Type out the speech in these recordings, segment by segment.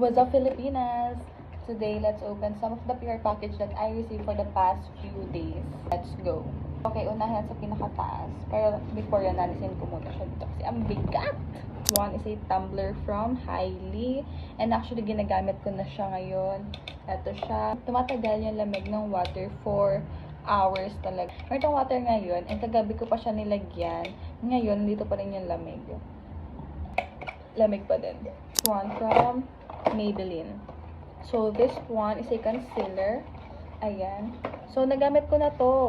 What's up, Filipinas? Today, let's open some of the PR package that I received for the past few days. Let's go. Okay, unahin sa pinakataas. Pero before yan, alisin ko muna siya dito kasi ang bigat. One is a tumbler from Highly. And actually, ginagamit ko na siya ngayon. Ito siya. Tumatagal yung lamig ng water for hours talaga. Pero itong water ngayon, and kagabi ko pa siya nilagyan. Ngayon, dito pa rin yung lamig. Lamig pa din. One from Maybelline. So, this one is a concealer. Ayan. So, nagamit ko na to.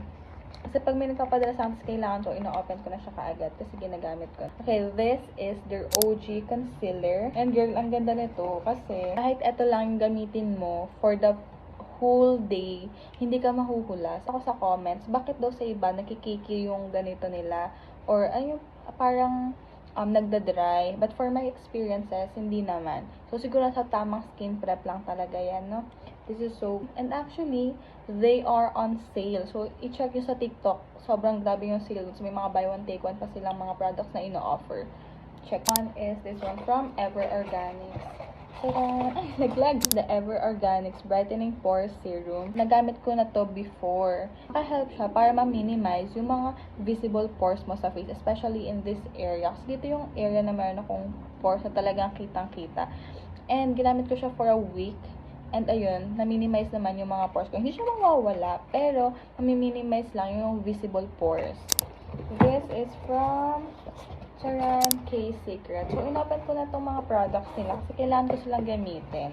Kasi pag may nagpapadala sa akin, kailangan ko, ino-open ko na siya kaagad. Kasi ginagamit ko. Okay, this is their OG concealer. And girl, ang ganda nito. Kasi kahit ito lang yung gamitin mo for the whole day, hindi ka mahuhulas. Ako sa comments, bakit daw sa iba nakikiki yung ganito nila? Or ayun, parang nagda-dry. But for my experiences, hindi naman. So, siguro sa tamang skin prep lang talaga yan, no? This is so... And actually, they are on sale. So, i-check nyo sa TikTok. Sobrang grabe yung sale. So, may mga buy one, take one pa silang mga products na ino-offer. Check. One is this one from Ever Organics. So, ay, naglag. The Ever Organics Brightening Pore Serum. Nagamit ko na to before. Naka-help siya para ma-minimize yung mga visible pores mo sa face, especially in this area. Kasi dito yung area na meron akong pores na talagang kitang-kita. And ginamit ko siya for a week. And ayun, na-minimize naman yung mga pores ko. Hindi siya mawawala, pero na-minimize lang yung visible pores. This is from Charan K-Secret. So, inopen ko na itong mga products nila kasi kailangan ko silang gamitin.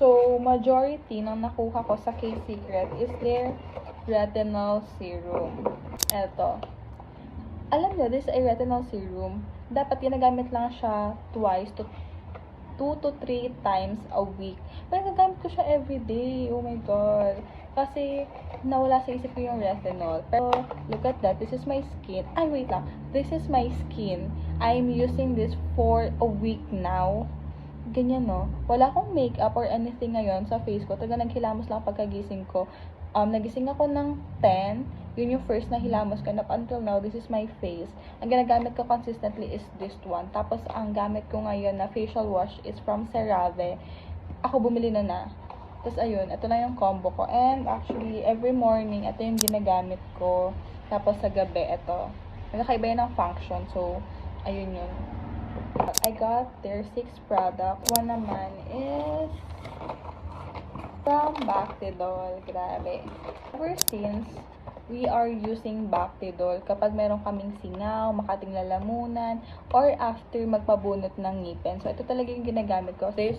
So, majority ng nakuha ko sa K-Secret is their retinol serum. Eto. Alam nyo, this is a retinol serum. Dapat ginagamit lang siya twice to 2 to 3 times a week. Pero nagamit ko siya everyday. Oh my God. Kasi nawala sa isip ko yung retinol. Pero look at that. This is my skin. Ay, wait lang. This is my skin. I'm using this for a week now. Ganyan, no? Wala akong makeup or anything ngayon sa face ko. Talaga naghilamos lang pagkagising ko. Nagising ako ng 10. Yun yung first na hilamos ko. Up until now, this is my face. Ang ginagamit ko consistently is this one. Tapos, ang gamit ko ngayon na facial wash is from CeraVe. Ako bumili na. Tapos, ayun. Ito na yung combo ko. And, actually, every morning, ito yung ginagamit ko. Tapos, sa gabi, ito. Nakaiba yun ng function. So, ayun yun. I got their 6 product. One naman is from Bactidol. Grabe. Ever since we are using Bactidol kapag meron kaming singaw, makating lalamunan, or after magpabunot ng ngipin. So, ito talaga yung ginagamit ko. This